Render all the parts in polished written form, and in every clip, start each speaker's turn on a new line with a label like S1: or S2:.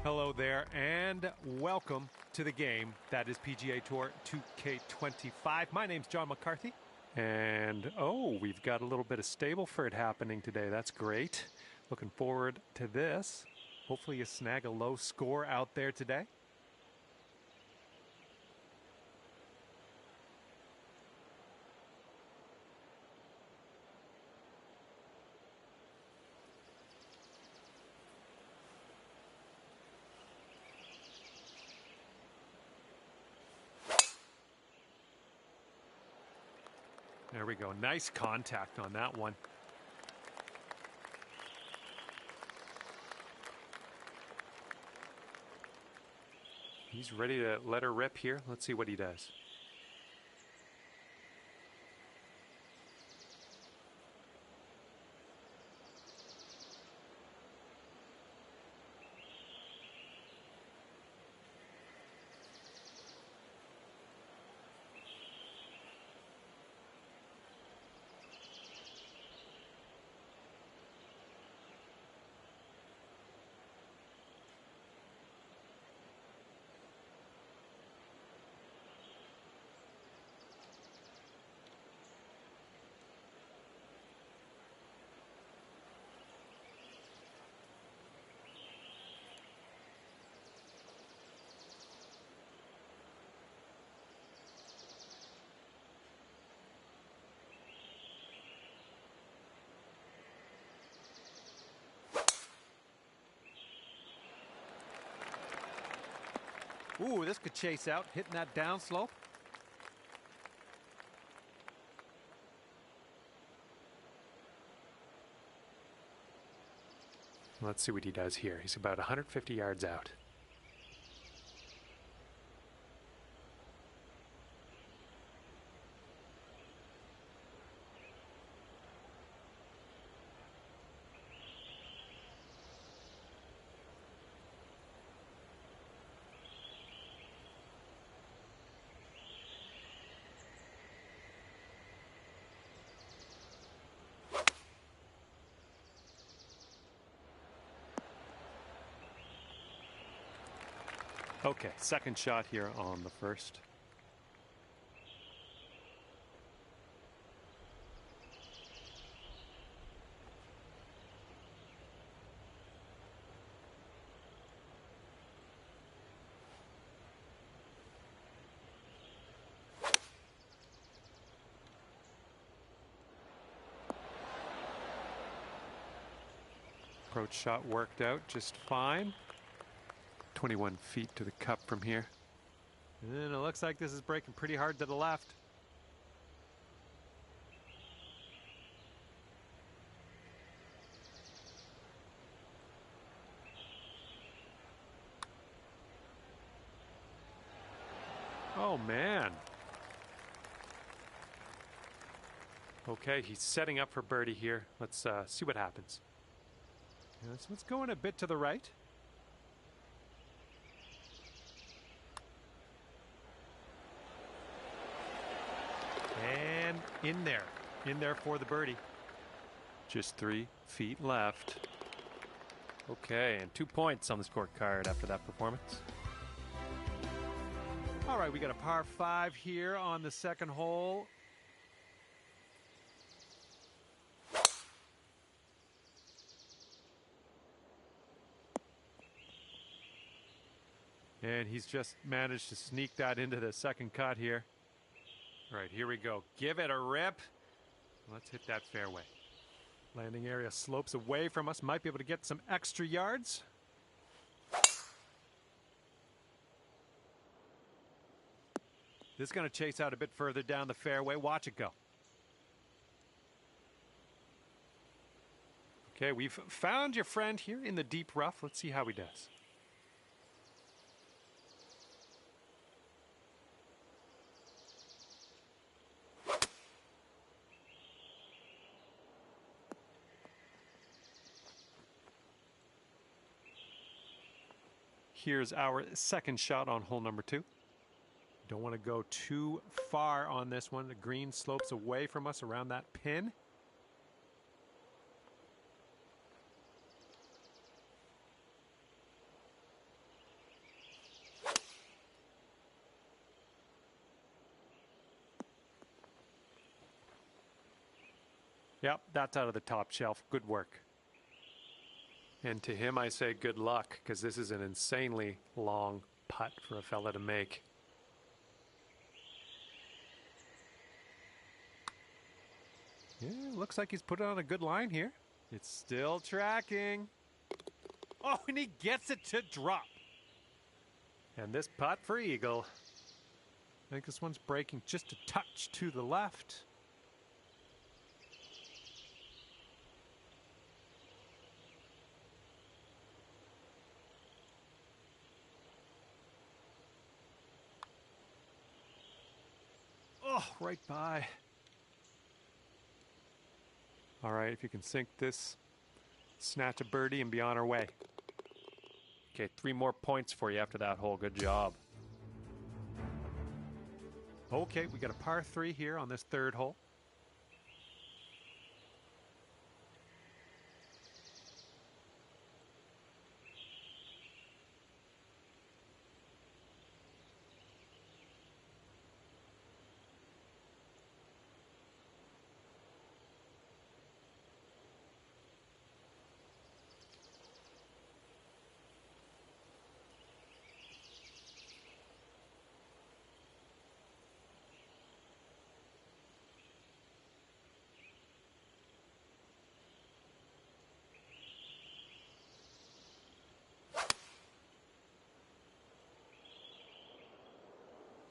S1: Hello there, and welcome to the game that is PGA Tour 2K25. My name's John McCarthy, and we've got a little bit of Stableford happening today. That's great. Looking forward to this. Hopefully you snag a low score out there today. There we go. Nice contact on that one. He's ready to let her rip here. Let's see what he does. Ooh, this could chase out, hitting that downslope. Let's see what he does here. He's about 150 yards out. Okay, second shot here on the first. Approach shot worked out just fine. 21 feet to the cup from here. And it looks like this is breaking pretty hard to the left. Oh, man. Okay, he's setting up for birdie here. Let's see what happens. Yeah, this one's going a bit to the right. And in there for the birdie. Just 3 feet left. Okay, and 2 points on the scorecard after that performance. All right, we got a par 5 here on the second hole. And he's just managed to sneak that into the second cut here. All right, here we go. Give it a rip. Let's hit that fairway. Landing area slopes away from us. Might be able to get some extra yards. This is going to chase out a bit further down the fairway. Watch it go. Okay, we've found your friend here in the deep rough. Let's see how he does. Here's our second shot on hole number 2. Don't want to go too far on this one. The green slopes away from us around that pin. Yep, that's out of the top shelf. Good work. And to him I say good luck, because this is an insanely long putt for a fella to make. Yeah, looks like he's put it on a good line here. It's still tracking. Oh, and he gets it to drop. And this putt for eagle. I think this one's breaking just a touch to the left. Oh, right by. All right, if you can sink this, snatch a birdie and be on our way. Okay, 3 more points for you after that hole. Good job. Okay, we got a par 3 here on this 3rd hole.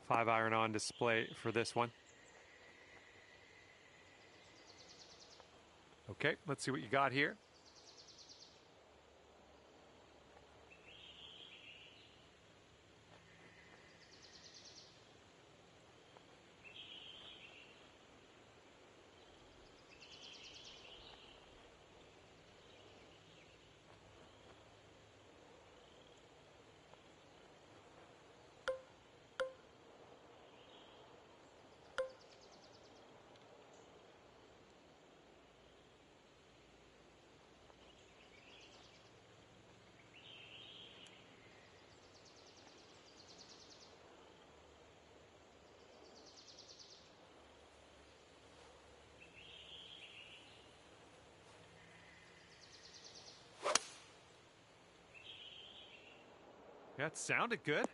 S1: Five iron on display for this one. Okay, let's see what you got here. That sounded good.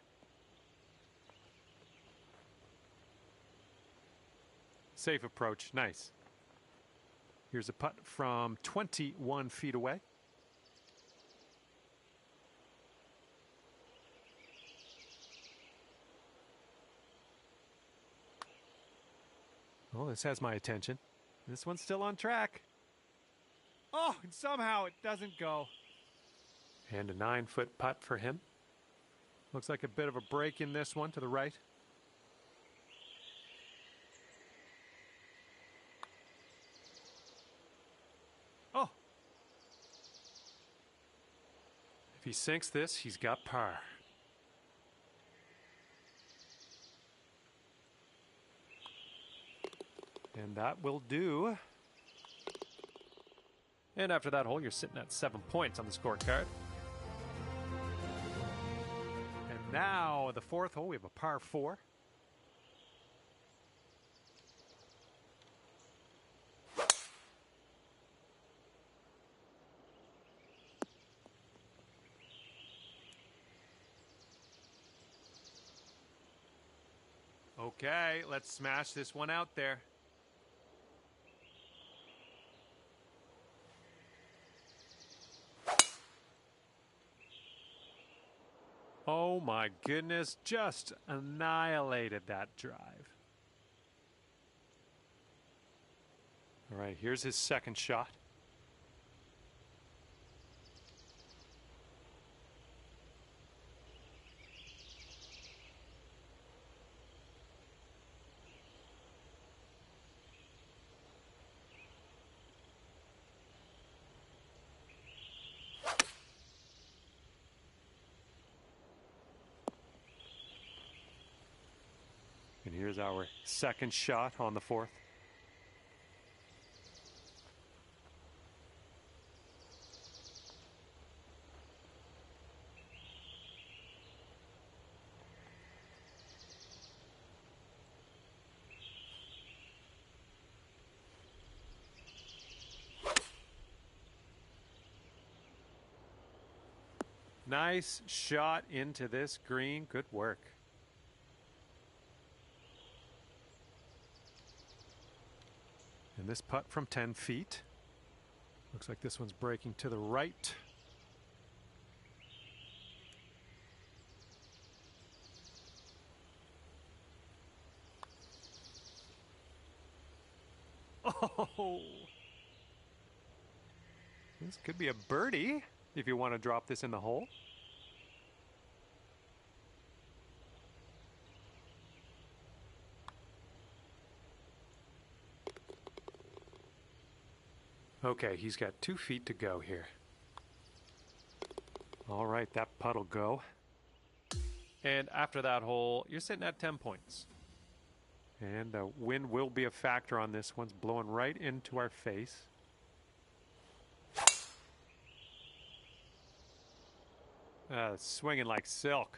S1: Safe approach, nice. Here's a putt from 21 feet away. Oh, this has my attention. This one's still on track. Oh, and somehow it doesn't go. And a 9-foot putt for him. Looks like a bit of a break in this one to the right. Oh. If he sinks this, he's got par. And that will do. And after that hole, you're sitting at 7 points on the scorecard. And now, the 4th hole, we have a par 4. Okay, let's smash this one out there. Oh my goodness, just annihilated that drive. All right, here's his second shot. And here's our second shot on the 4th. Nice shot into this green. Good work. And this putt from 10 feet. Looks like this one's breaking to the right. Oh! This could be a birdie if you want to drop this in the hole. Okay, he's got 2 feet to go here. All right, that putt'll go. And after that hole, you're sitting at 10 points. And the wind will be a factor on this. One's blowing right into our face. Swinging like silk.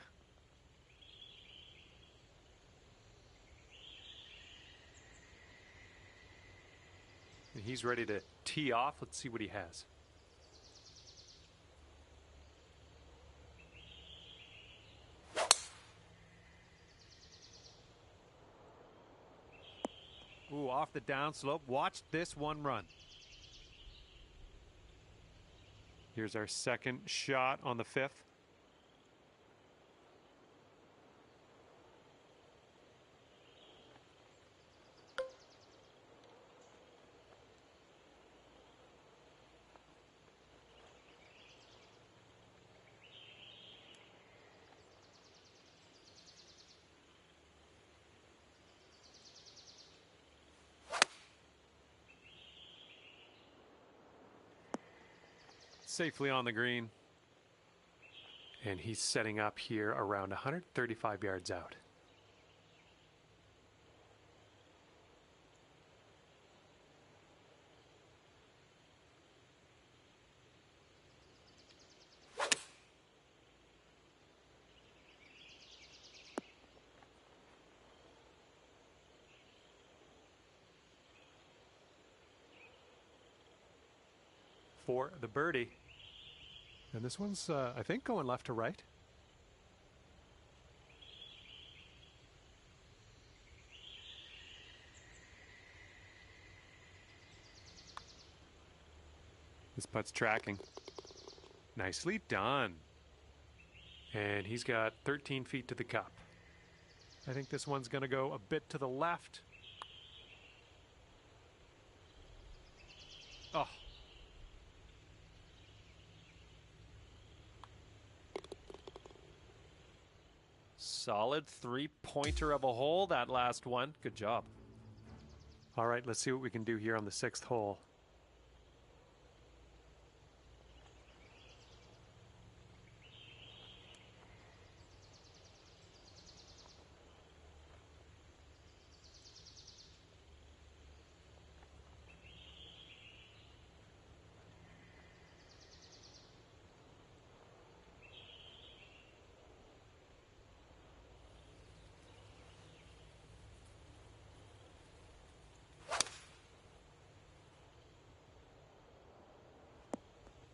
S1: And he's ready to tee off. Let's see what he has. Ooh, off the downslope. Watch this one run. Here's our second shot on the 5th. Safely on the green. And he's setting up here around 135 yards out. For the birdie. And this one's, I think, going left to right. This putt's tracking. Nicely done. And he's got 13 feet to the cup. I think this one's going to go a bit to the left. Oh. Solid 3-pointer of a hole, that last one. Good job. All right, let's see what we can do here on the 6th hole.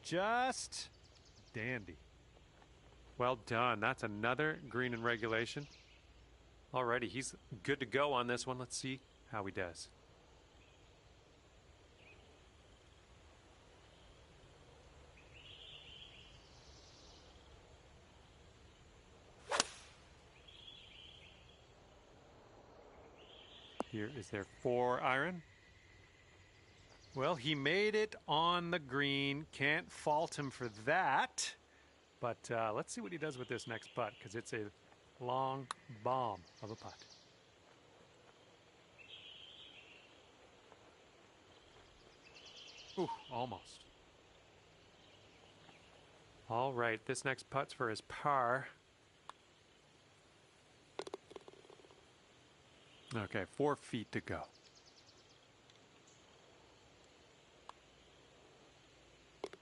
S1: Just dandy. Well done. That's another green in regulation. Alrighty, he's good to go on this one. Let's see how he does. Here is their 4-iron. Well, he made it on the green. Can't fault him for that. But let's see what he does with this next putt, because it's a long bomb of a putt. Ooh, almost. All right, this next putt's for his par. Okay, 4 feet to go.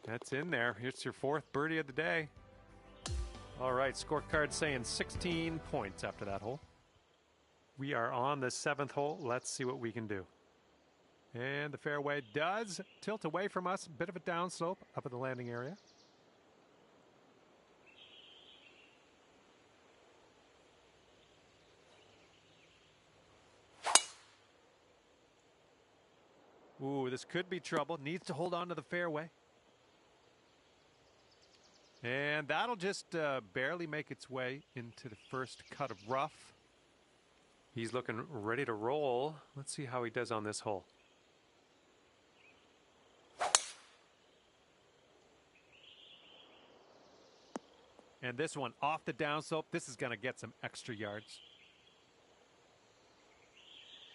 S1: That's in there. Here's your 4th birdie of the day. All right, scorecard saying 16 points after that hole. We are on the 7th hole. Let's see what we can do. And the fairway does tilt away from us. A bit of a downslope up at the landing area. Ooh, this could be trouble. Needs to hold on to the fairway. And that'll just barely make its way into the first cut of rough. He's looking ready to roll. Let's see how he does on this hole. And this one off the downslope. This is going to get some extra yards.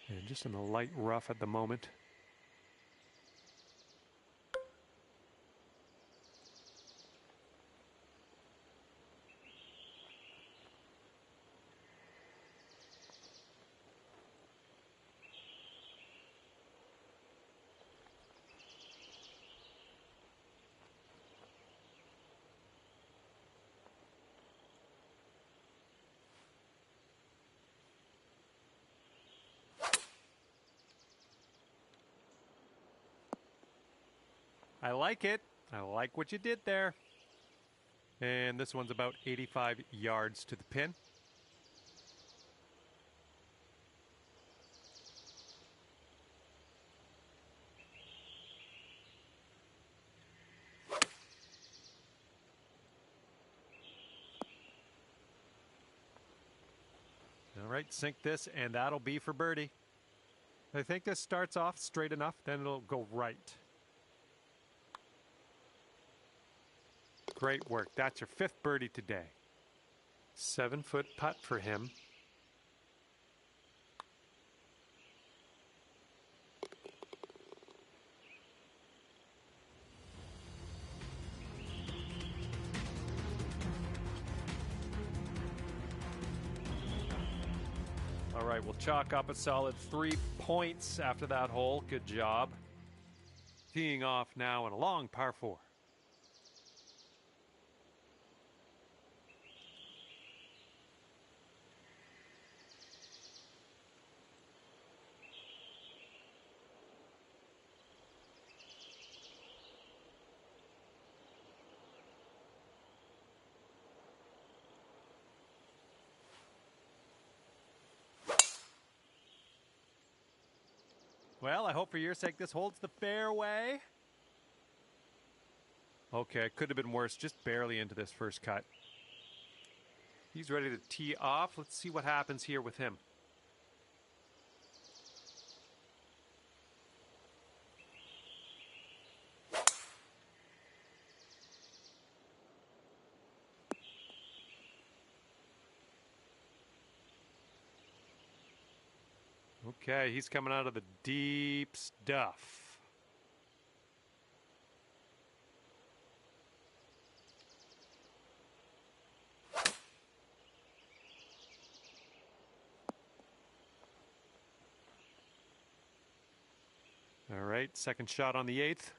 S1: And just in the light rough at the moment. I like it. I like what you did there. And this one's about 85 yards to the pin. All right, sink this, and that'll be for birdie. I think this starts off straight enough, then it'll go right. Great work. That's your 5th birdie today. 7-foot putt for him. All right, we'll chalk up a solid 3 points after that hole. Good job. Teeing off now in a long par 4. Well, I hope for your sake this holds the fairway. Okay, could have been worse. Just barely into this first cut. He's ready to tee off. Let's see what happens here with him. Okay, he's coming out of the deep stuff. All right, second shot on the 8th.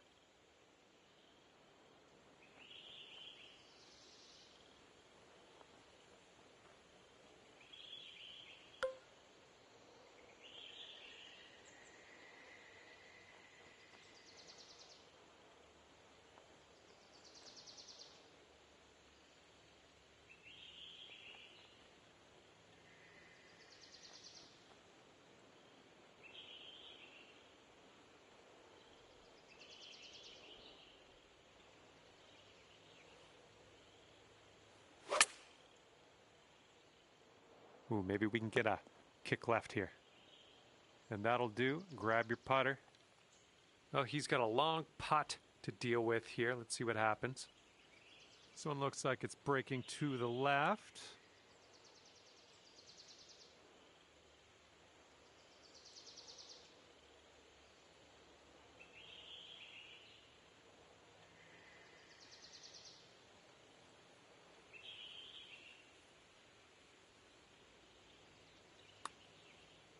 S1: Ooh, maybe we can get a kick left here. And that'll do. Grab your putter. Oh, he's got a long putt to deal with here. Let's see what happens. This one looks like it's breaking to the left.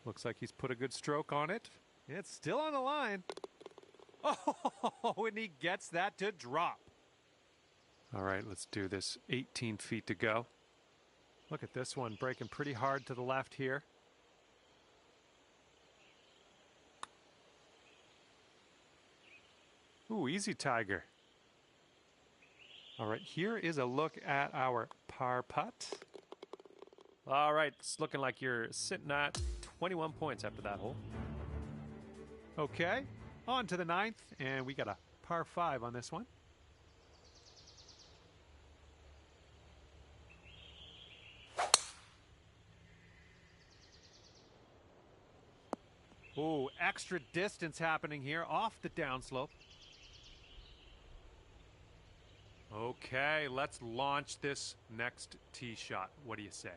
S1: Looks like he's put a good stroke on it. It's still on the line. Oh, and he gets that to drop. All right, let's do this. 18 feet to go. Look at this one, breaking pretty hard to the left here. Ooh, easy, Tiger. All right, here is a look at our par putt. All right, it's looking like you're sitting at 21 points after that hole. Okay, On to the 9th, and we got a par 5 on this one. Ooh, extra distance happening here off the downslope. Okay, let's launch this next tee shot. What do you say?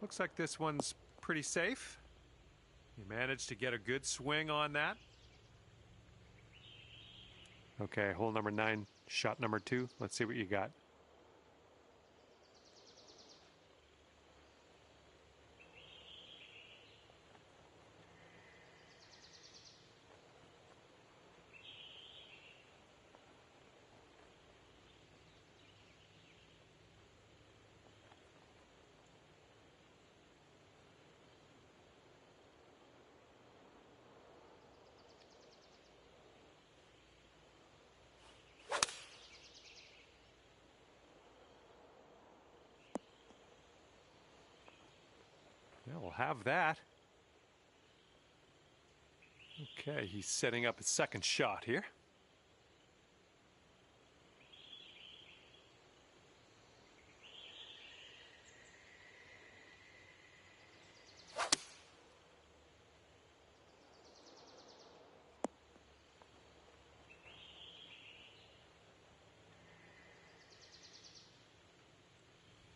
S1: Looks like this one's pretty safe. You managed to get a good swing on that. Okay, hole number 9, shot number 2. Let's see what you got. Yeah, we'll have that. Okay, he's setting up his second shot here.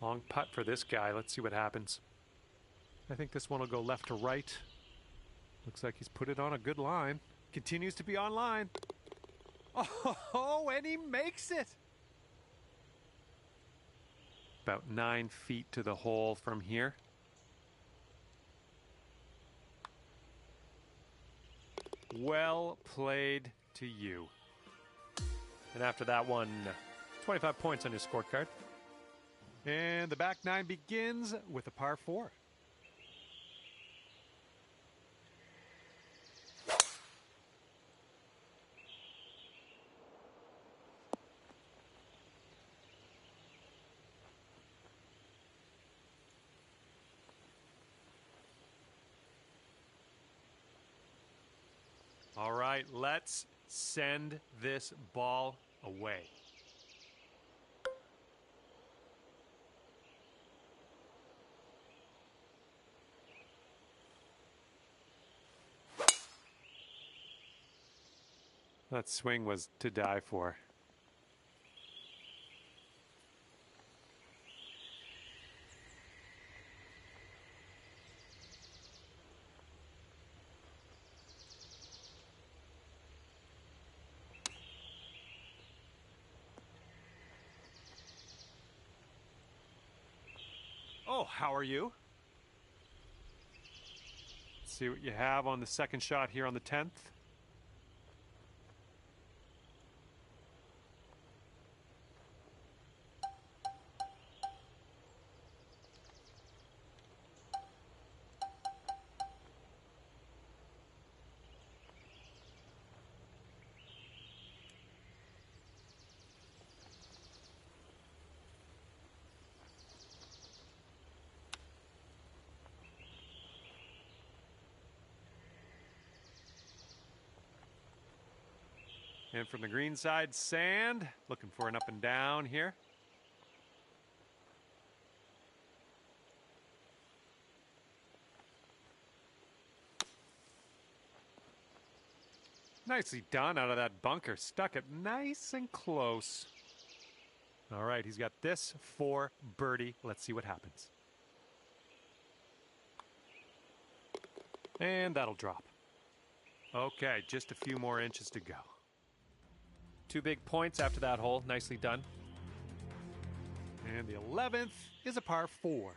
S1: Long putt for this guy. Let's see what happens. I think this one will go left to right. Looks like he's put it on a good line. Continues to be on line. Oh, and he makes it. About 9 feet to the hole from here. Well played to you. And after that one, 25 points on your scorecard. And the back 9 begins with a par 4. All right, let's send this ball away. That swing was to die for. Oh, how are you? Let's see what you have on the second shot here on the 10th. And from the green side, sand. Looking for an up and down here. Nicely done out of that bunker. Stuck it nice and close. All right, he's got this for birdie. Let's see what happens. And that'll drop. Okay, just a few more inches to go. 2 big points after that hole. Nicely done. And the 11th is a par 4.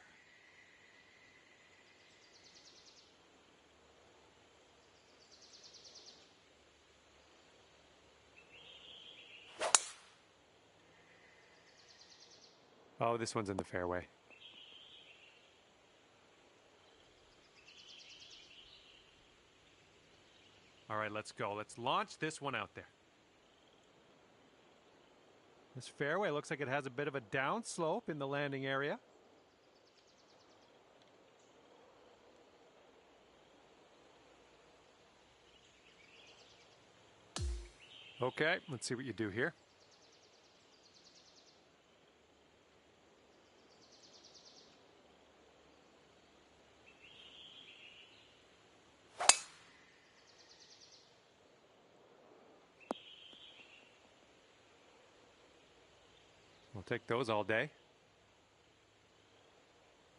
S1: Oh, this one's in the fairway. All right, let's go. Let's launch this one out there. This fairway looks like it has a bit of a downslope in the landing area. Okay, let's see what you do here. We'll take those all day.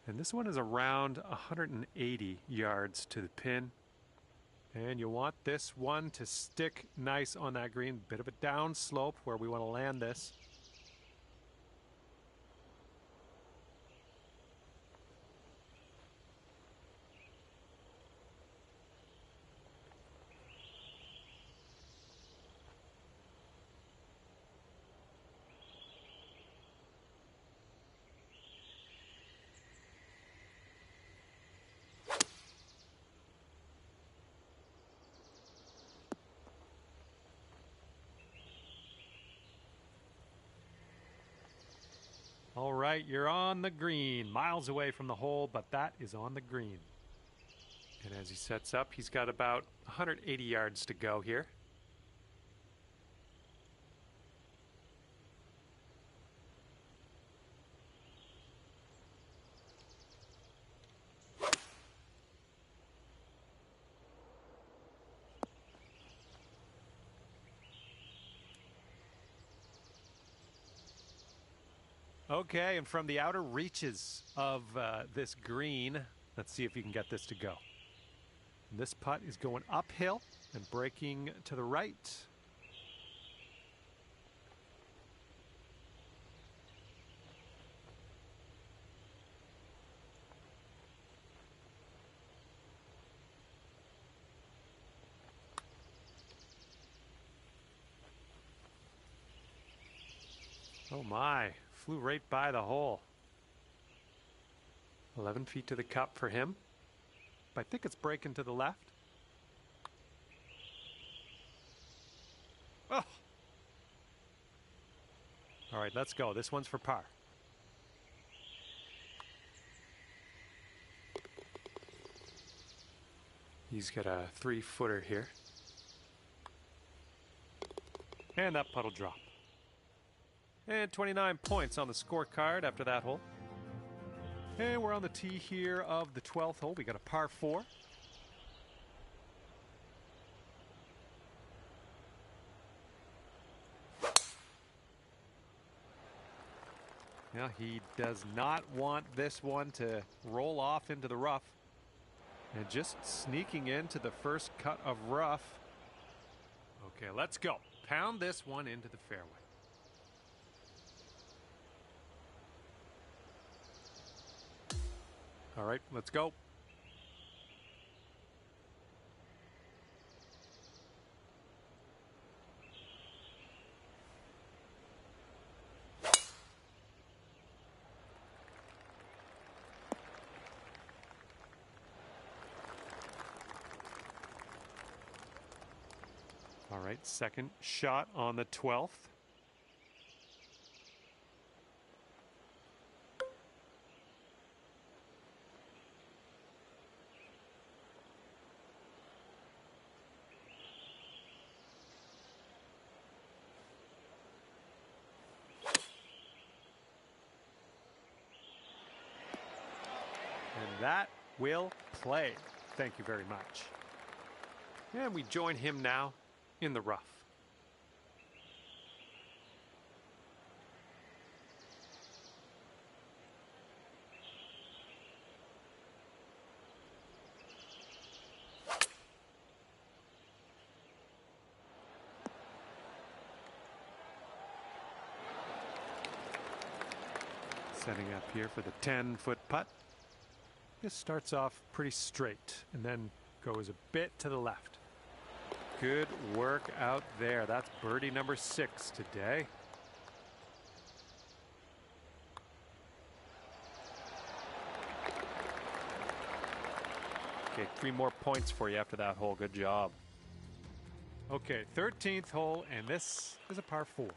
S1: And this one is around 180 yards to the pin. And you want this one to stick nice on that green. Bit of a down slope where we want to land this. All right, you're on the green, miles away from the hole, but that is on the green. And as he sets up, he's got about 180 yards to go here. Okay, and from the outer reaches of this green, let's see if you can get this to go. And this putt is going uphill and breaking to the right. Oh my, flew right by the hole. 11 feet to the cup for him. I think it's breaking to the left. Oh! All right, let's go. This one's for par. He's got a 3-footer here. And that putt'll drop. And 29 points on the scorecard after that hole. And we're on the tee here of the 12th hole. We got a par 4. Now he does not want this one to roll off into the rough. And just sneaking into the first cut of rough. Okay, let's go. Pound this one into the fairway. All right, let's go. All right, second shot on the 12th. And that will play. Thank you very much. And we join him now in the rough. Setting up here for the 10-foot putt. This starts off pretty straight and then goes a bit to the left. Good work out there. That's birdie number 6 today. Okay, 3 more points for you after that hole. Good job. Okay, 13th hole, and this is a par 4.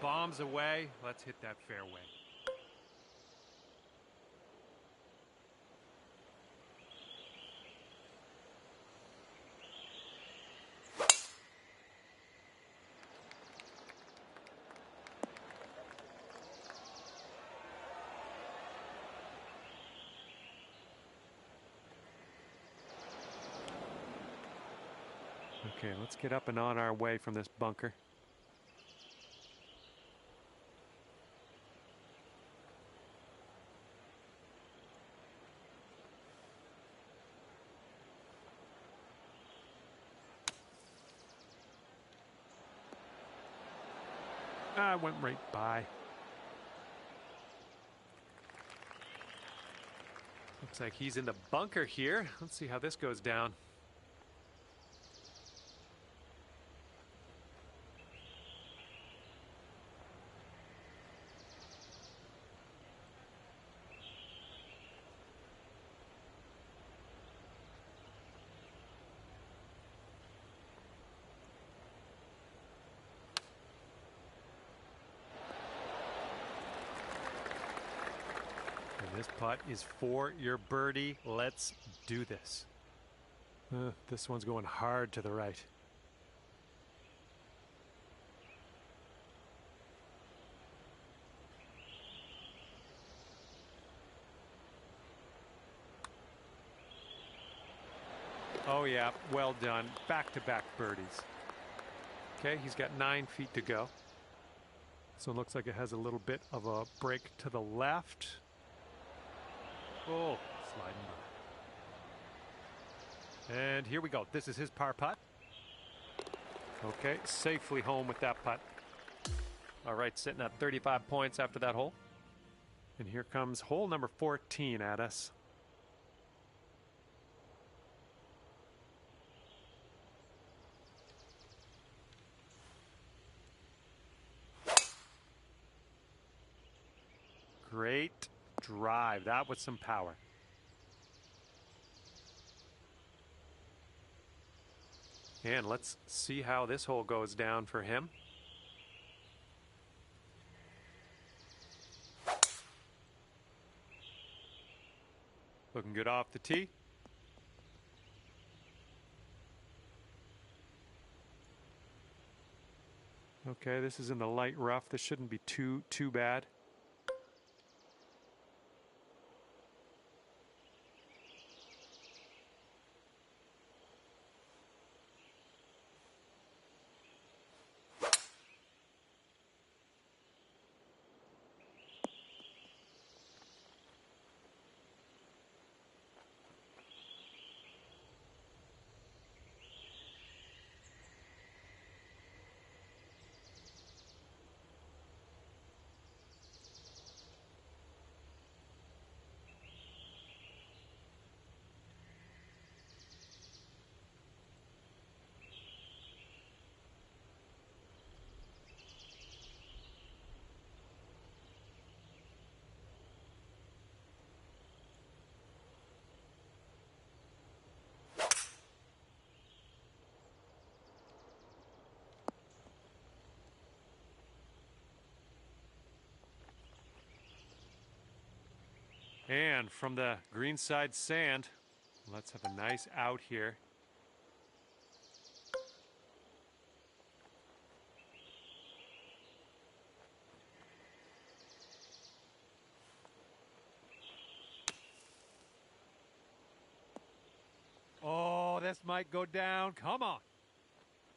S1: bombs away. Let's hit that fairway. Okay, let's get up and on our way from this bunker. I went right by. Looks like he's in the bunker here. Let's see how this goes down. This putt is for your birdie. Let's do this. This one's going hard to the right. Oh yeah, well done. Back-to-back birdies. Okay, he's got 9 feet to go. So it looks like it has a little bit of a break to the left. Oh, sliding by. And here we go. This is his par putt. Okay, safely home with that putt. All right, sitting at 35 points after that hole. And here comes hole number 14 at us. Great drive. That was some power. And let's see how this hole goes down for him. Looking good off the tee. Okay, this is in the light rough. This shouldn't be too bad. And from the greenside sand, let's have a nice out here. Oh, this might go down. Come on.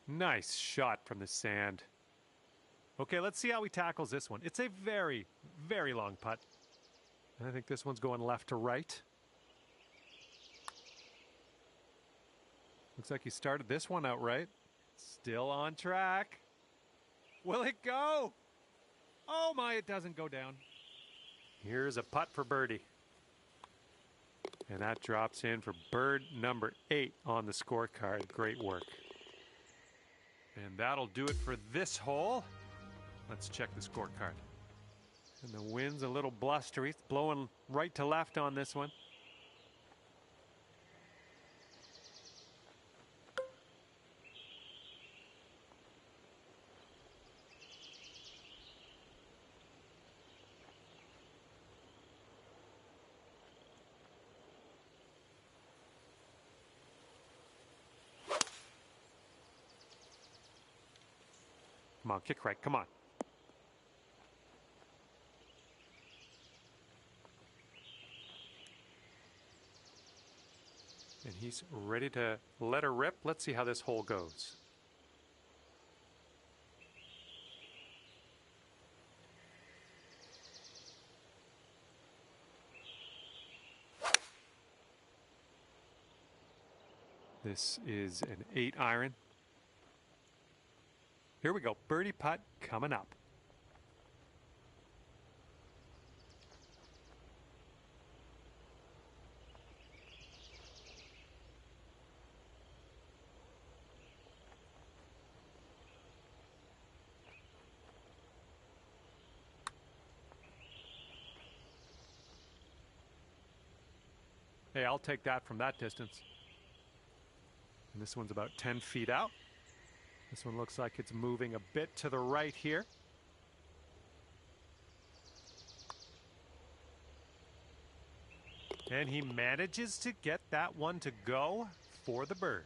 S1: Nice shot from the sand. Okay, let's see how he tackles this one. It's a very, very long putt. I think this one's going left to right. Looks like he started this one out right. Still on track. Will it go? Oh my, it doesn't go down. Here's a putt for birdie. And that drops in for bird number 8 on the scorecard. Great work. And that'll do it for this hole. Let's check the scorecard. And the wind's a little blustery. It's blowing right to left on this one. Come on, kick right. Come on. And he's ready to let her rip. Let's see how this hole goes. This is an 8-iron. Here we go. Birdie putt coming up. Hey, I'll take that from that distance. And this one's about 10 feet out. This one looks like it's moving a bit to the right here. And he manages to get that one to go for the bird.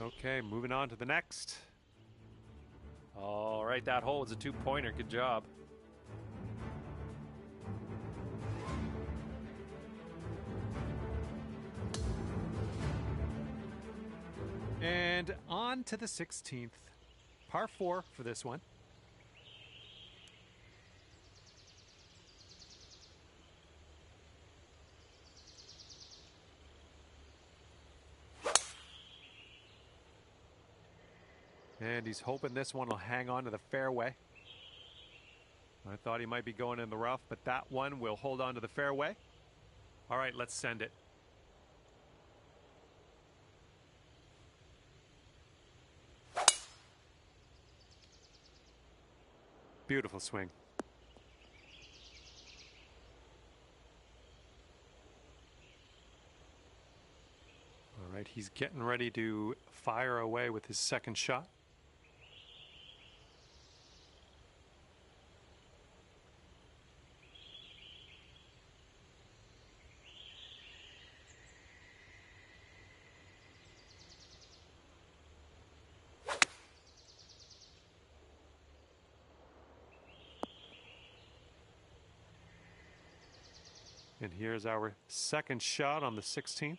S1: Okay, moving on to the next. All right, that hole was a 2-pointer. Good job. And on to the 16th. Par 4 for this one. And he's hoping this one will hang on to the fairway. I thought he might be going in the rough, but that one will hold on to the fairway. All right, let's send it. Beautiful swing. All right, he's getting ready to fire away with his second shot. And here's our second shot on the 16th.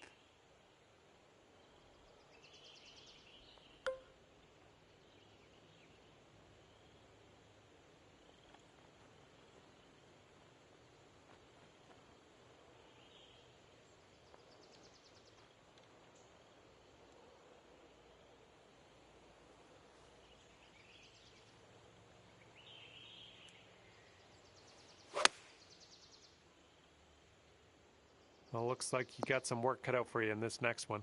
S1: Well, looks like you got some work cut out for you in this next one.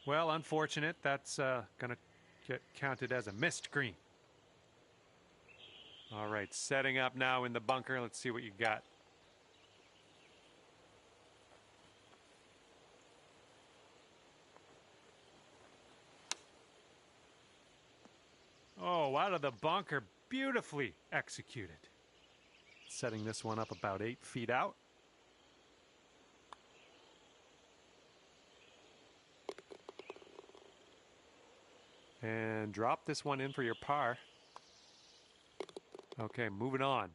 S1: Well, unfortunate. That's going to get counted as a missed green. All right, setting up now in the bunker. Let's see what you got. Oh, out of the bunker. Beautifully executed. Setting this one up about 8 feet out. And drop this one in for your par. Okay, moving on.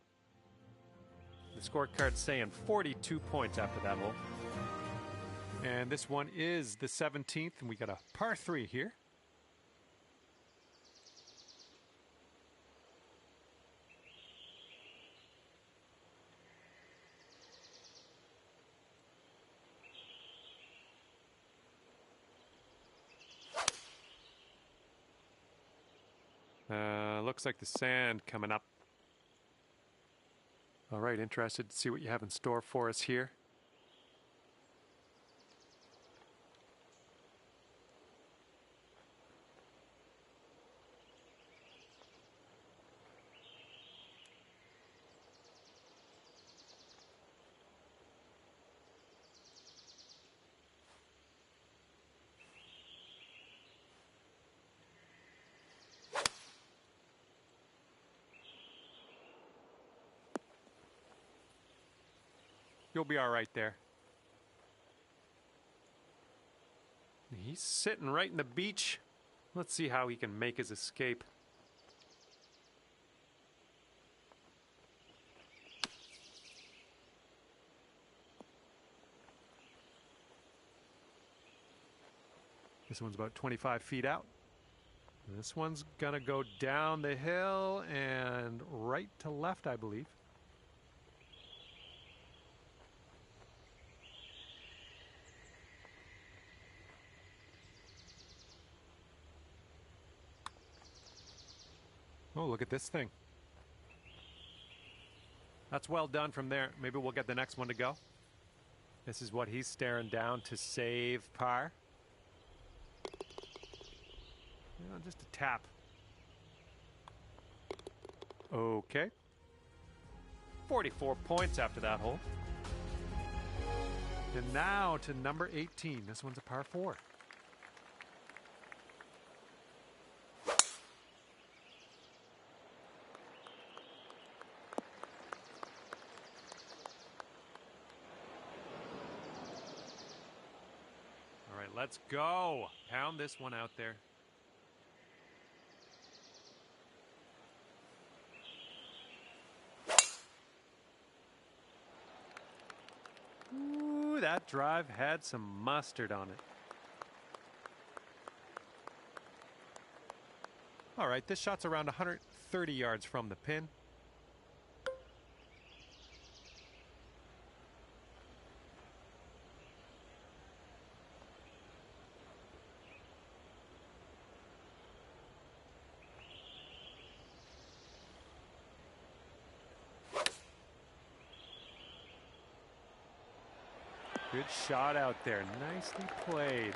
S1: The scorecard's saying 42 points after that hole. And this one is the 17th, and we got a par 3 here. Looks like the sand coming up. All right, interested to see what you have in store for us here. You'll be all right there. he's sitting right in the beach. Let's see how he can make his escape. This one's about 25 feet out. This one's gonna go down the hill and right to left, I believe. Oh, look at this thing. That's well done from there. Maybe we'll get the next one to go. This is what he's staring down to save par. Just a tap. Okay. 44 points after that hole. And now to number 18. This one's a par 4. All right, let's go. Pound this one out there. Ooh, that drive had some mustard on it. All right, this shot's around 130 yards from the pin. Good shot out there. Nicely played.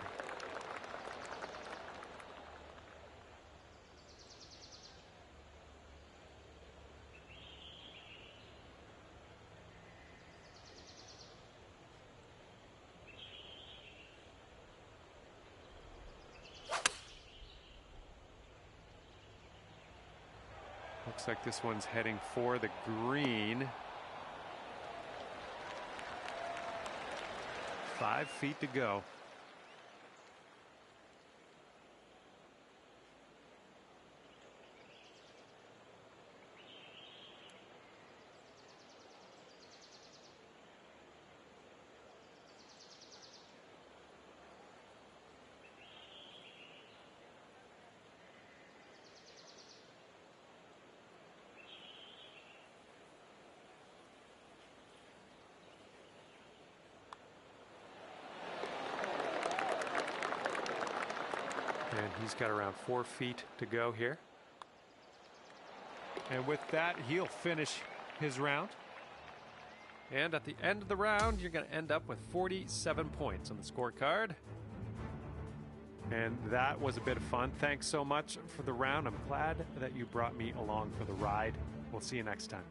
S1: Looks like this one's heading for the green. 5 feet to go. And he's got around 4 feet to go here. And with that, he'll finish his round. And at the end of the round, you're going to end up with 47 points on the scorecard. And that was a bit of fun. Thanks so much for the round. I'm glad that you brought me along for the ride. We'll see you next time.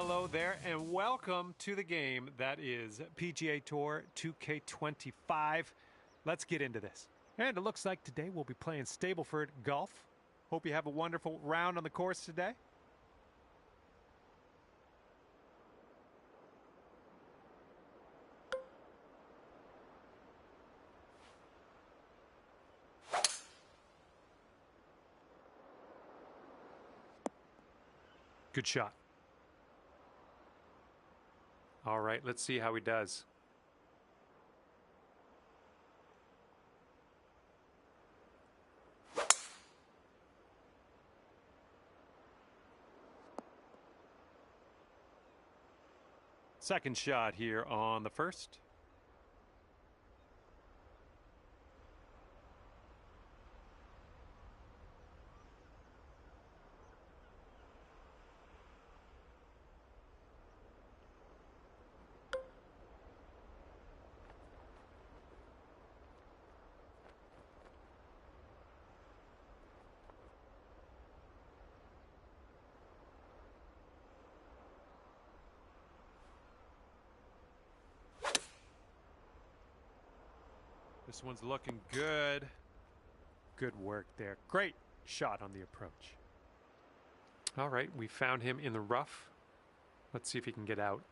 S1: Hello there, and welcome to the game that is PGA Tour 2K25. Let's get into this. And it looks like today we'll be playing Stableford Golf. Hope you have a wonderful round on the course today. Good shot. All right, let's see how he does. Second shot here on the first. This one's looking good. Good work there. Great shot on the approach. All right, we found him in the rough. Let's see if he can get out.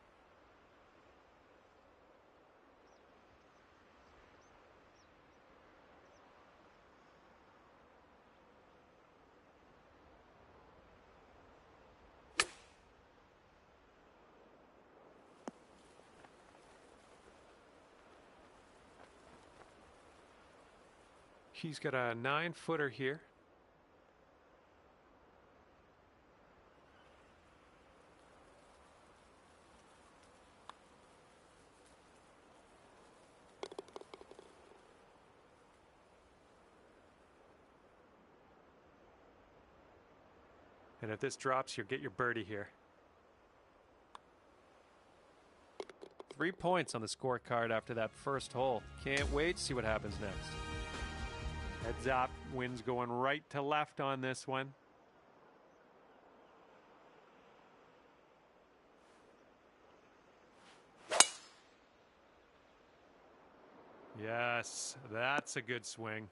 S1: He's got a 9-footer here. And if this drops, you'll get your birdie here. 3 points on the scorecard after that first hole. Can't wait to see what happens next. Heads up, wind's going right to left on this one. Yes, that's a good swing.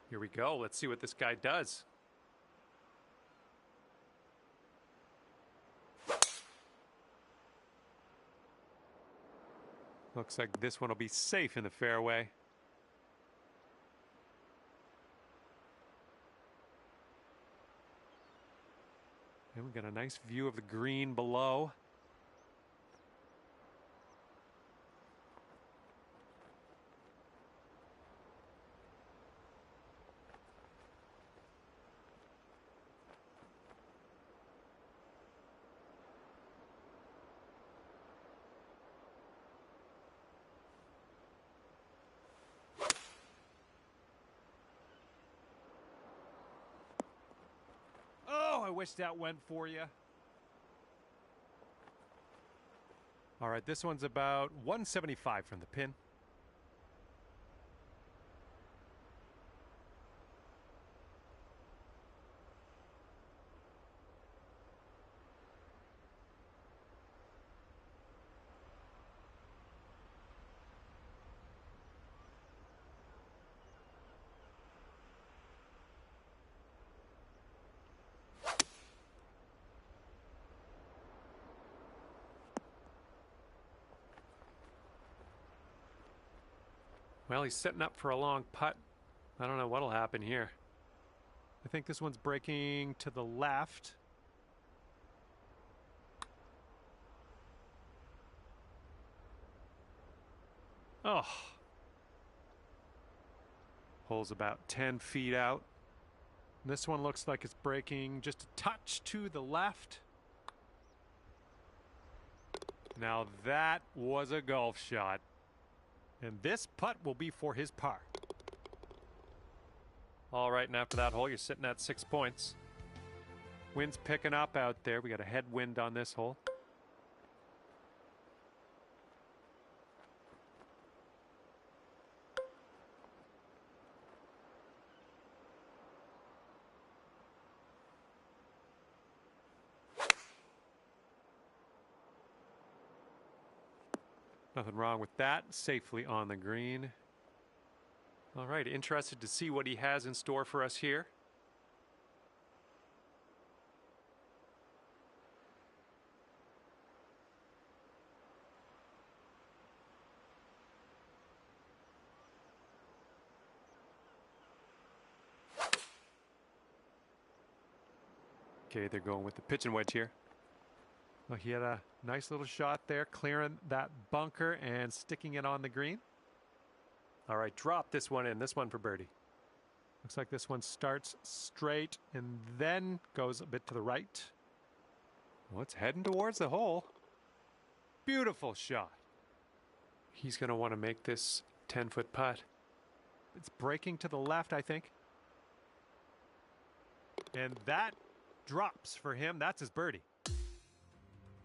S1: Here we go. Let's see what this guy does. Looks like this one will be safe in the fairway. And we got a nice view of the green below. I wish that went for you. All right, this one's about 175 from the pin. Well, he's setting up for a long putt. I don't know what'll happen here. I think this one's breaking to the left. Oh. Hole's about 10 feet out. This one looks like it's breaking just a touch to the left. Now that was a golf shot. And this putt will be for his par. All right, and after that hole, you're sitting at 6 points. Wind's picking up out there. We got a headwind on this hole. Nothing wrong with that. Safely on the green. All right, interested to see what he has in store for us here. Okay, they're going with the pitching wedge here. Well, he had a nice little shot there, clearing that bunker and sticking it on the green. All right, drop this one in. This one for birdie. Looks like this one starts straight and then goes a bit to the right. Well, it's heading towards the hole. Beautiful shot. He's going to want to make this 10-foot putt. It's breaking to the left, I think. And that drops for him. That's his birdie.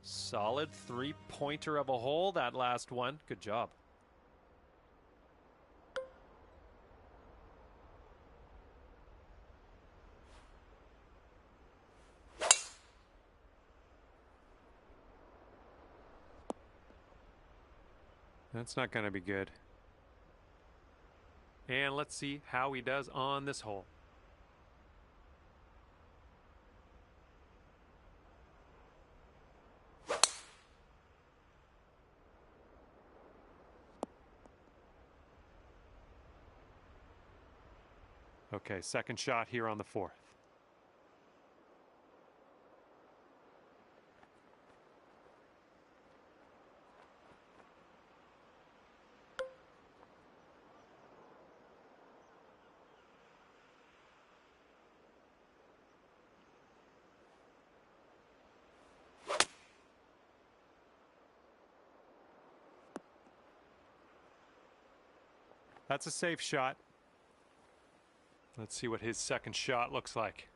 S1: Solid three-pointer of a hole, that last one. Good job. That's not going to be good. And let's see how he does on this hole. Okay, second shot here on the fourth. That's a safe shot. Let's see what his second shot looks like.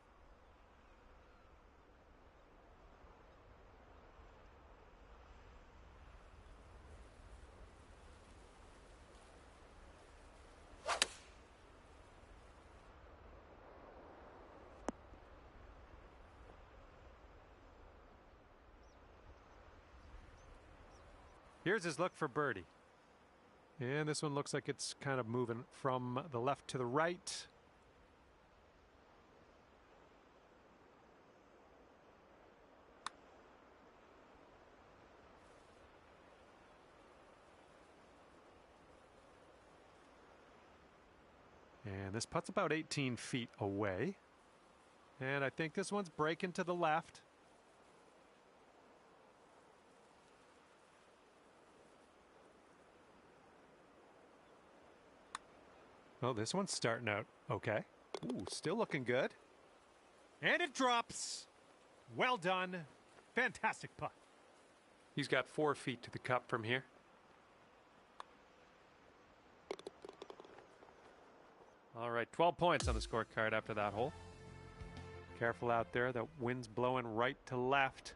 S1: Here's his look for birdie. And this one looks like it's kind of moving from the left to the right. And this putt's about 18 feet away. And I think this one's breaking to the left. Oh, this one's starting out okay. Ooh, still looking good. And it drops. Well done. Fantastic putt. He's got 4 feet to the cup from here. All right, 12 points on the scorecard after that hole. Careful out there. The wind's blowing right to left.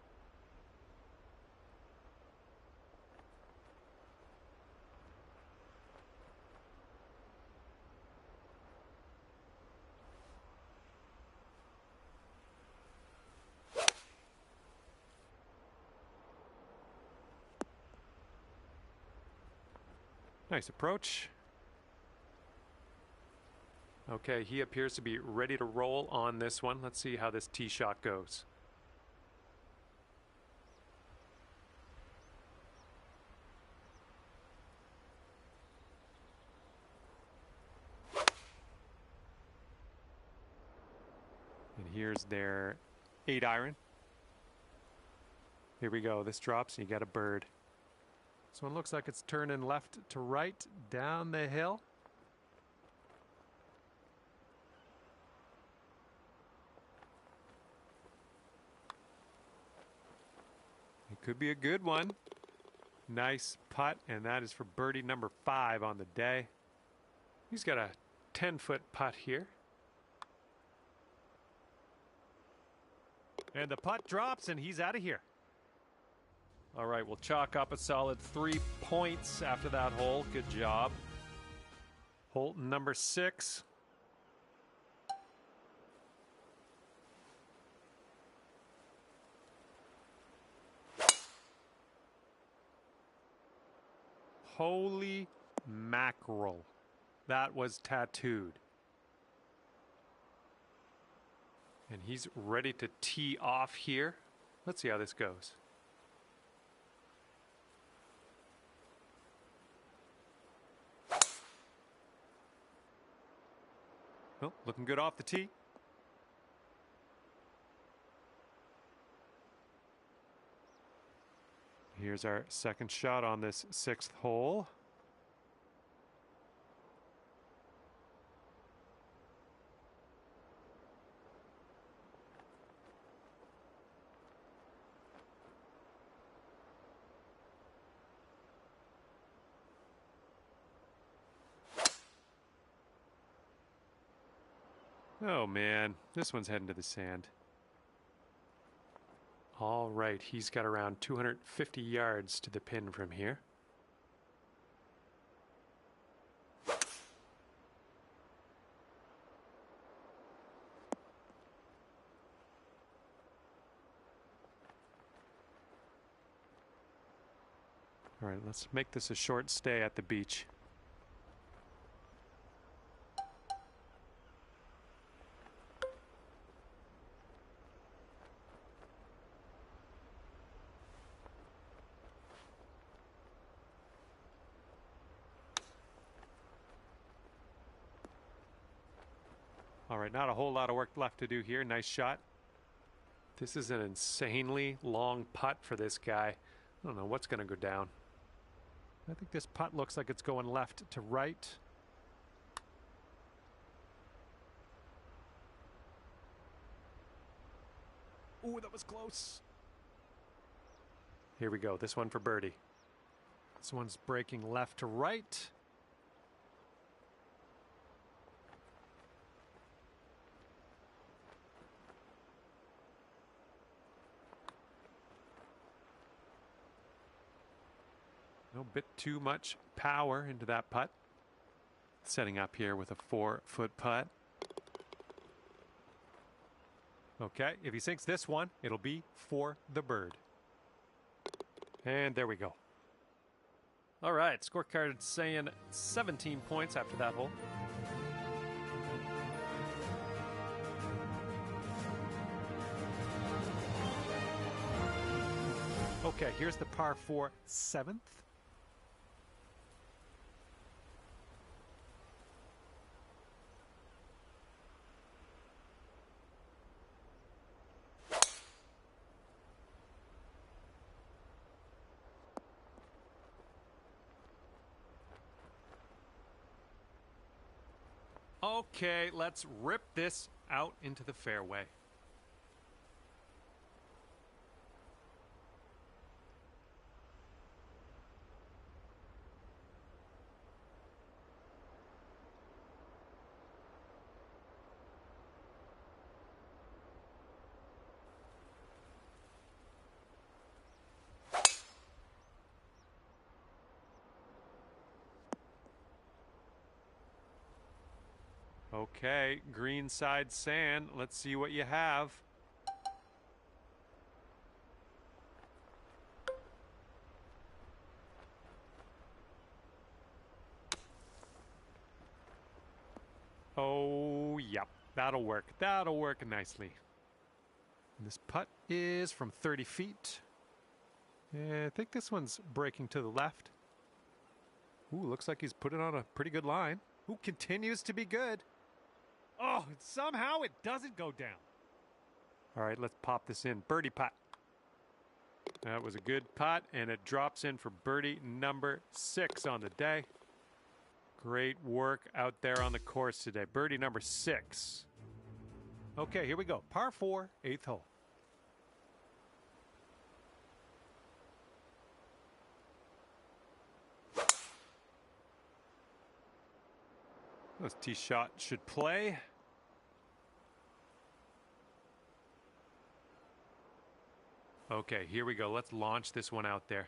S1: Nice approach. Okay, he appears to be ready to roll on this one. Let's see how this tee shot goes. And here's their 8-iron. Here we go. This drops and you got a bird. This one looks like it's turning left to right down the hill. It could be a good one. Nice putt, and that is for birdie number 5 on the day. He's got a 10-foot putt here. And the putt drops, and he's out of here. All right, we'll chalk up a solid 3 points after that hole. Good job. Hole number 6. Holy mackerel. That was tattooed. And he's ready to tee off here. Let's see how this goes. Well, looking good off the tee. Here's our second shot on this 6th hole. Oh man, this one's heading to the sand. All right, he's got around 250 yards to the pin from here. All right, let's make this a short stay at the beach. All right, not a whole lot of work left to do here. Nice shot. This is an insanely long putt for this guy. I don't know what's going to go down. I think this putt looks like it's going left to right. Ooh, that was close. Here we go. This one for birdie. This one's breaking left to right. No bit too much power into that putt. Setting up here with a 4-foot putt. Okay, if he sinks this one, it'll be for the bird. And there we go. All right, scorecard saying 17 points after that hole. Okay, here's the par 4 7th. Okay, let's rip this out into the fairway. Okay, green side sand. Let's see what you have. Oh, yep. That'll work. That'll work nicely. And this putt is from 30 feet. Yeah, I think this one's breaking to the left. Ooh, looks like he's put it on a pretty good line. Ooh, continues to be good. Oh, somehow it doesn't go down. All right, let's pop this in. Birdie putt. That was a good putt, and it drops in for birdie number 6 on the day. Great work out there on the course today. Birdie number 6. Okay, here we go. Par 4, 8th hole. This tee shot should play. Okay, here we go. Let's launch this one out there.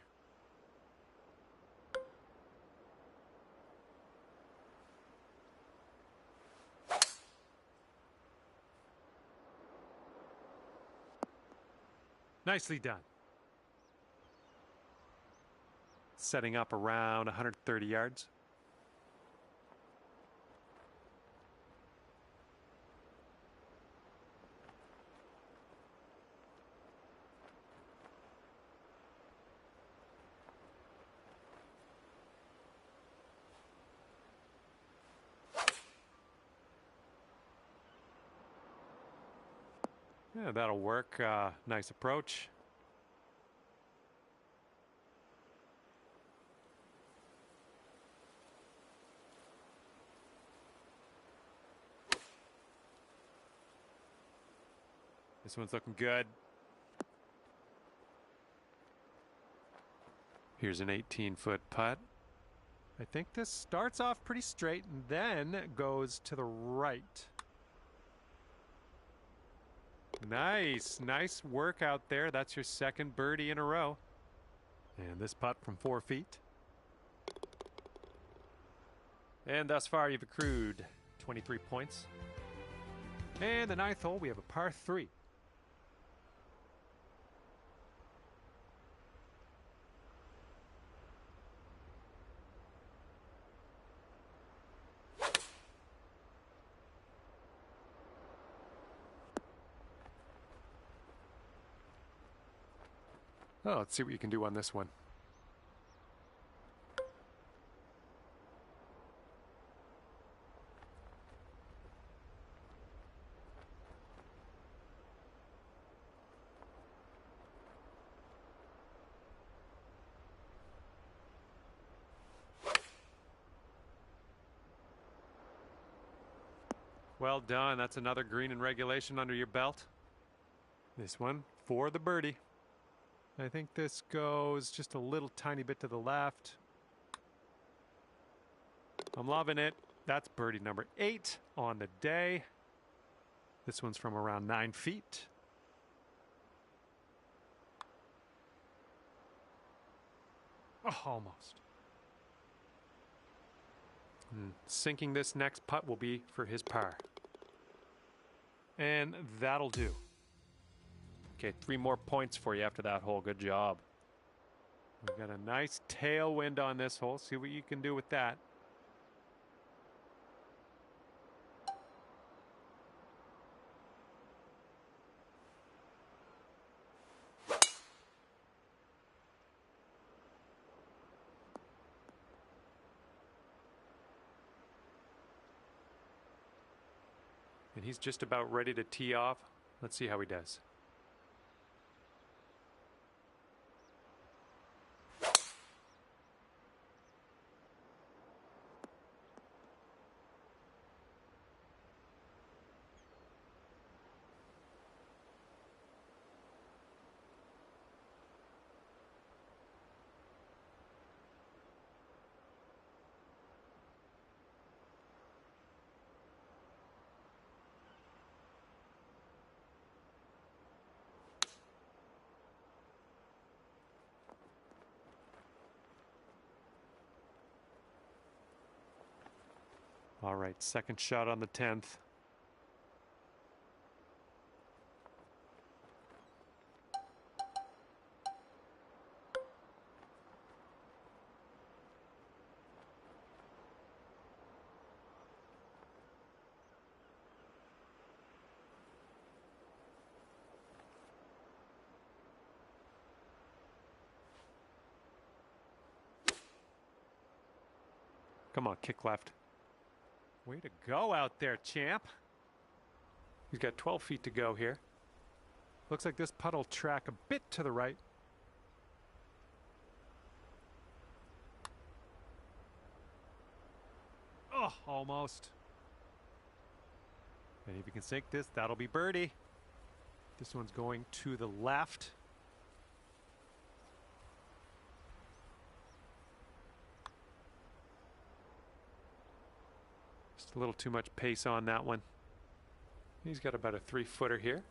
S1: Nicely done. setting up around 130 yards. Yeah, that'll work. Nice approach. This one's looking good. Here's an 18-foot putt. I think this starts off pretty straight and then goes to the right. Nice work out there. That's your second birdie in a row. And this putt from 4 feet. And thus far you've accrued 23 points. And the 9th hole, we have a par 3. Oh, let's see what you can do on this one. Well done. That's another green in regulation under your belt. This one for the birdie. I think this goes just a little tiny bit to the left. I'm loving it. That's birdie number 8 on the day. This one's from around 9 feet. Oh, almost. Sinking this next putt will be for his par. And that'll do. Okay, 3 more points for you after that hole. Good job. We've got a nice tailwind on this hole. See what you can do with that. And he's just about ready to tee off. Let's see how he does. All right, second shot on the 10th. Come on, kick left. Way to go out there, champ. He's got 12 feet to go here. Looks like this putt will track a bit to the right. Oh, almost. And if you can sink this, that'll be birdie. This one's going to the left. Just a little too much pace on that one. He's got about a 3-footer here.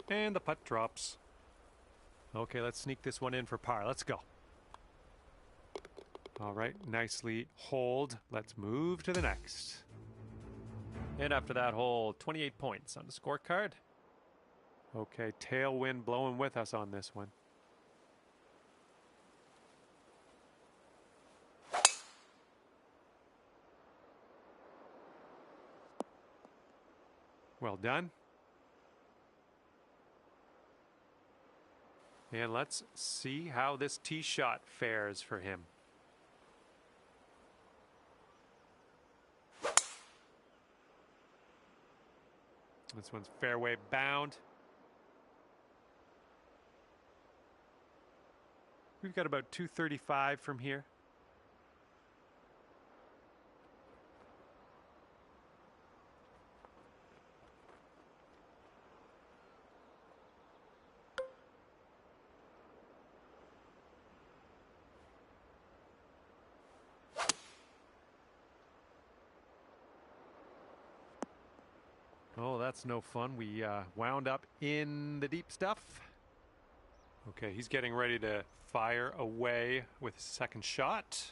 S1: And the putt drops. Okay, let's sneak this one in for par. Let's go. All right, nicely holed. Let's move to the next. And after that hole, 28 points on the scorecard. Okay, tailwind blowing with us on this one. Well done. And let's see how this tee shot fares for him. This one's fairway bound. We've got about 235 from here. Oh, that's no fun. We wound up in the deep stuff. Okay, he's getting ready to fire away with his second shot.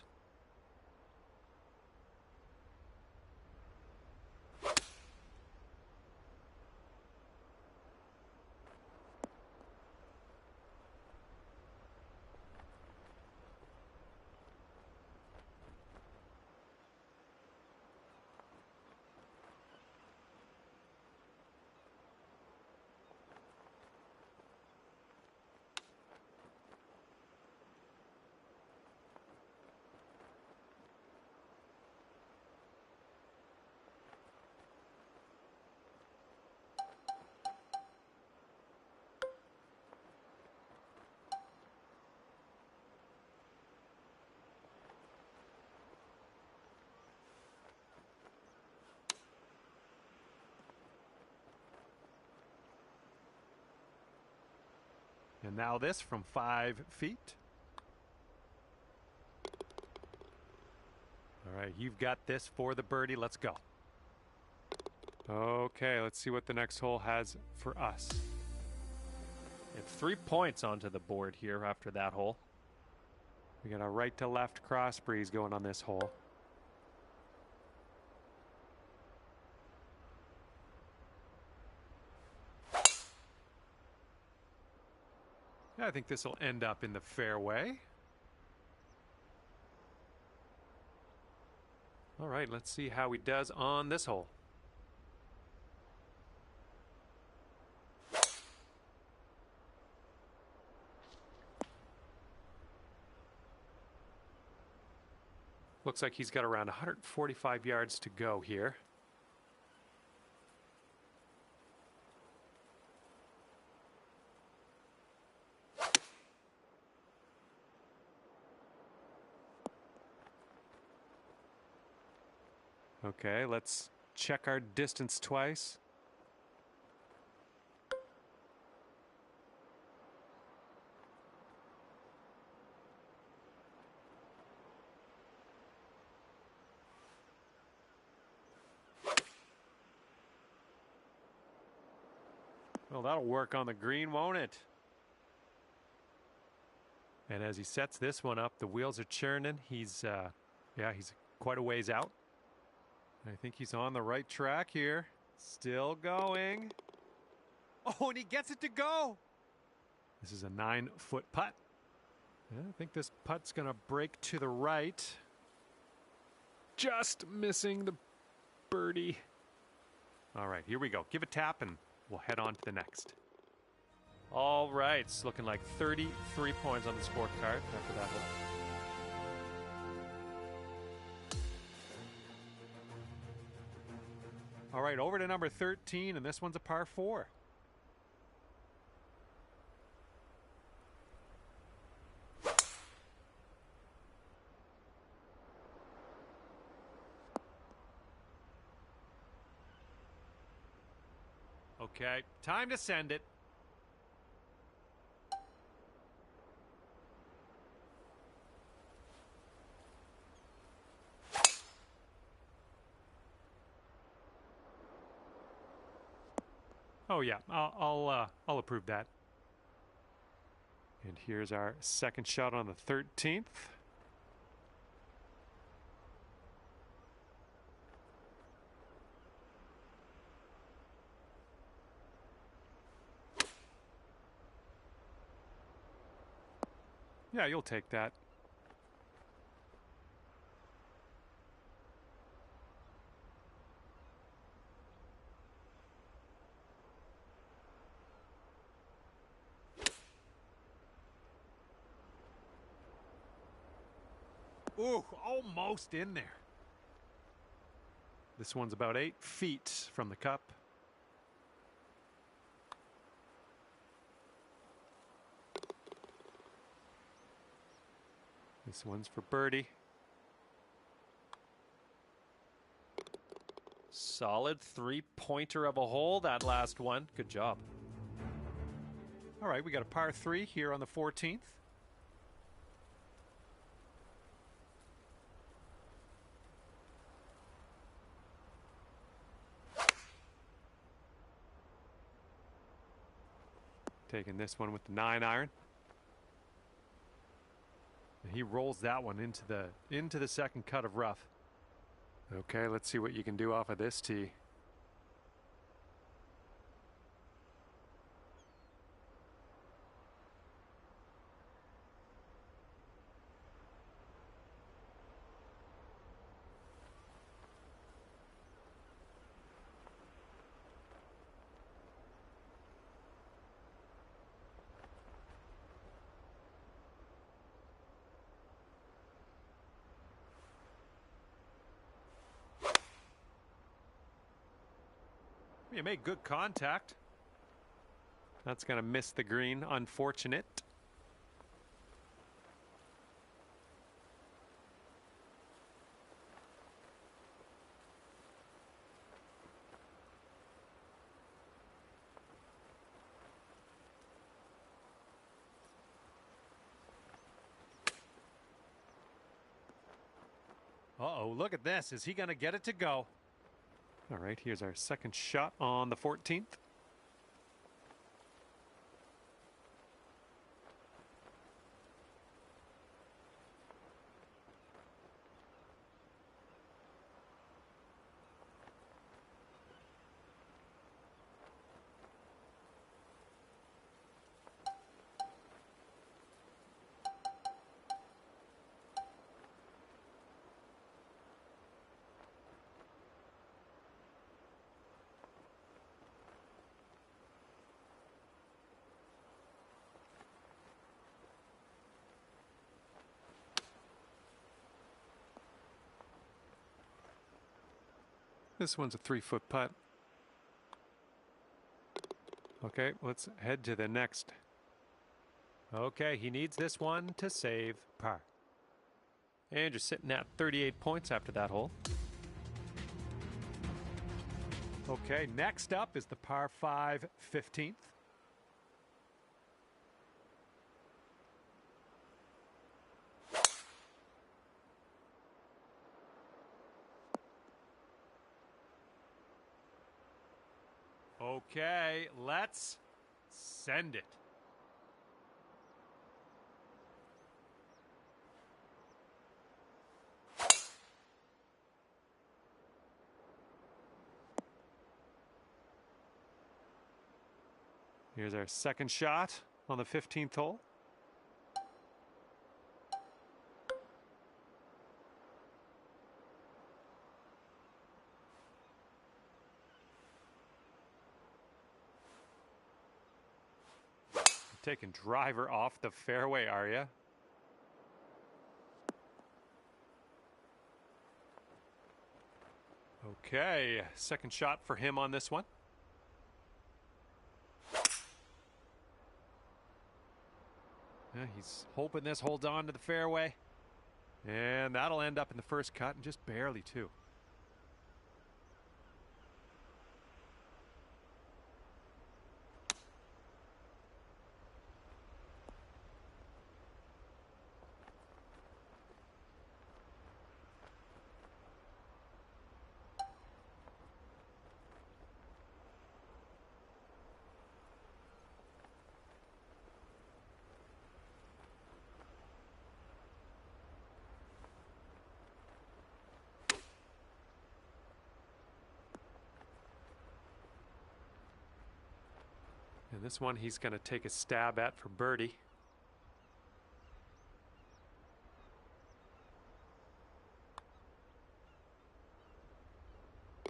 S1: And now this from 5 feet. All right, you've got this for the birdie. Let's go. Okay, let's see what the next hole has for us. And 3 points onto the board here after that hole. We got a right to left cross breeze going on this hole. I think this will end up in the fairway. All right, let's see how he does on this hole. Looks like he's got around 145 yards to go here. Okay, let's check our distance twice. Well, that'll work on the green, won't it? And as he sets this one up, the wheels are churning. He's quite a ways out. I think he's on the right track here. Still going. Oh, and he gets it to go. This is a 9-foot putt. Yeah, I think this putt's going to break to the right. Just missing the birdie. All right, here we go. Give a tap and we'll head on to the next. All right, it's looking like 33 points on the scorecard after that hole. All right, over to number 13, and this one's a par 4. Okay, time to send it. Oh yeah, I'll approve that. And here's our second shot on the 13th. Yeah, you'll take that. Ooh, almost in there. This one's about 8 feet from the cup. This one's for birdie. Solid 3-pointer of a hole, that last one. Good job. All right, we got a par 3 here on the 14th. Taking this one with the 9-iron. He rolls that one into the second cut of rough. Okay, let's see what you can do off of this tee. You made good contact. That's going to miss the green. Unfortunate. Uh-oh, look at this. Is he going to get it to go? All right, here's our second shot on the 14th. This one's a 3-foot putt. Okay, let's head to the next. Okay, he needs this one to save par. And you're sitting at 38 points after that hole. Okay, next up is the par 5 15th. Okay, let's send it. Here's our second shot on the 15th hole. Taking driver off the fairway, are you? Okay, second shot for him on this one. Yeah, he's hoping this holds on to the fairway. And that'll end up in the first cut, and just barely too. And this one he's going to take a stab at for birdie.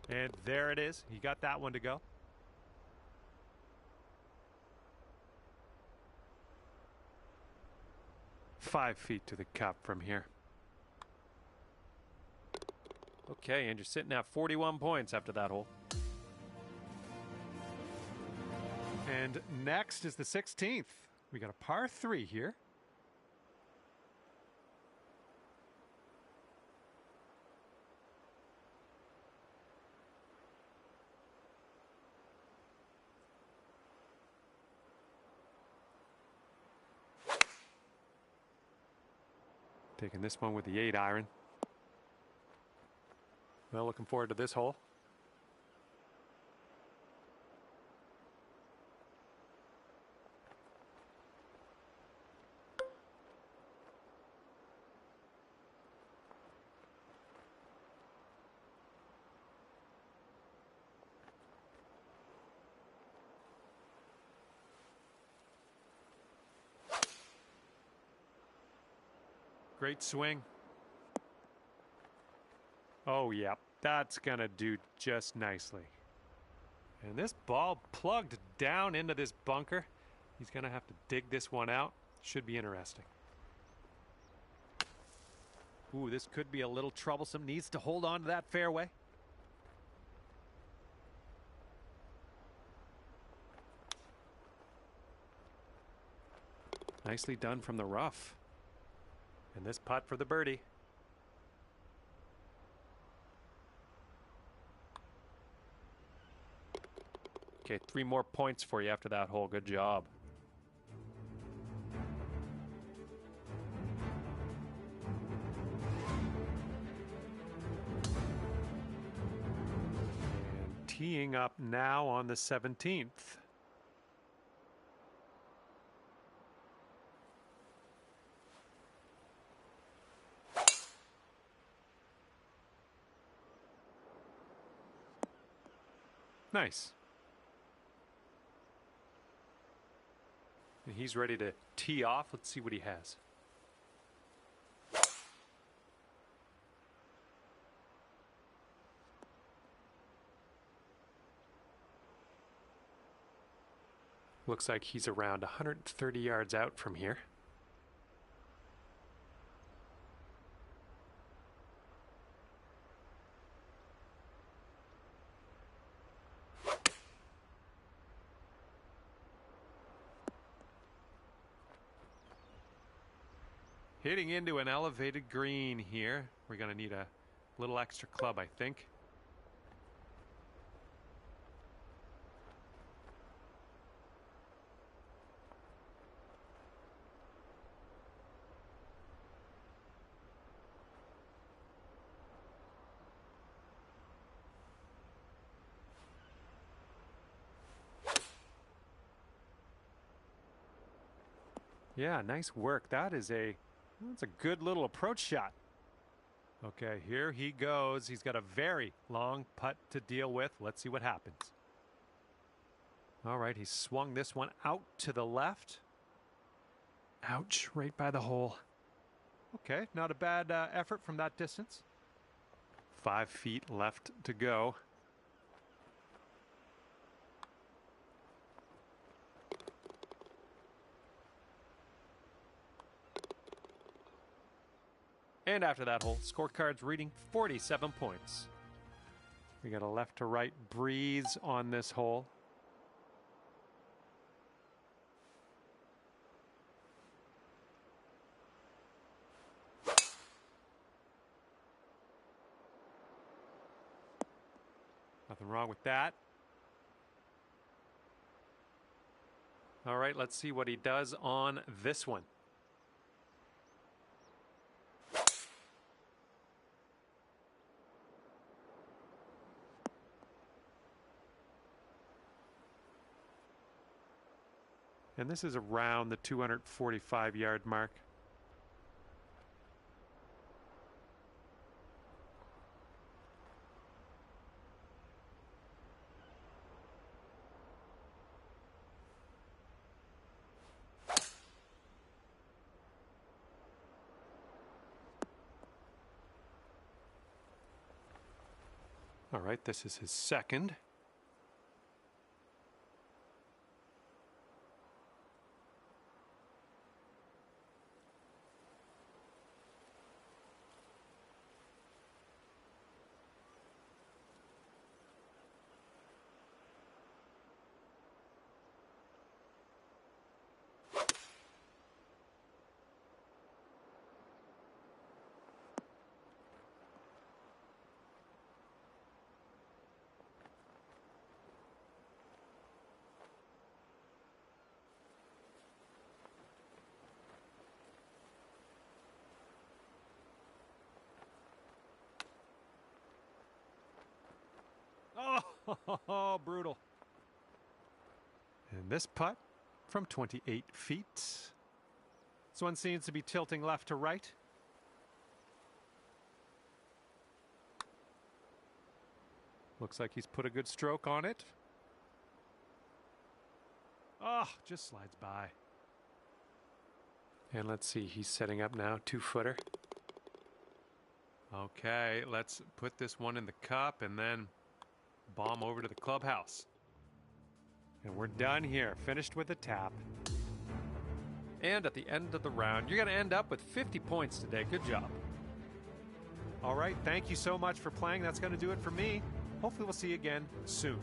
S1: And there it is. He got that one to go. "5 feet to the cup from here. Okay, and you're sitting at 41 points after that hole. And next is the 16th. We got a par 3 here. Taking this one with the 8 iron. Well, looking forward to this hole. Great swing. Oh, yeah, that's going to do just nicely. And this ball plugged down into this bunker. He's going to have to dig this one out. Should be interesting. Ooh, this could be a little troublesome. Needs to hold on to that fairway. Nicely done from the rough. And this putt for the birdie. Okay, 3 more points for you after that hole. Good job. And teeing up now on the 17th. Nice. And he's ready to tee off. Let's see what he has. Looks like he's around 130 yards out from here. Hitting into an elevated green here. We're going to need a little extra club, I think. Yeah, nice work. That's a good little approach shot. Okay, here he goes. He's got a very long putt to deal with. Let's see what happens. All right, he swung this one out to the left. Ouch, right by the hole. Okay, not a bad effort from that distance. 5 feet left to go. And after that hole, scorecards reading 47 points. We got a left to right breeze on this hole. Nothing wrong with that. All right, let's see what he does on this one. And this is around the 245-yard mark. All right, this is his second. Oh, brutal. And this putt from 28 feet. This one seems to be tilting left to right. Looks like he's put a good stroke on it. Oh, just slides by. And let's see, he's setting up now, 2-footer. Okay, let's put this one in the cup and then bomb over to the clubhouse. And we're done here, finished with a tap. And at the end of the round, you're going to end up with 50 points today. Good job. All right, thank you so much for playing. That's going to do it for me. Hopefully we'll see you again soon.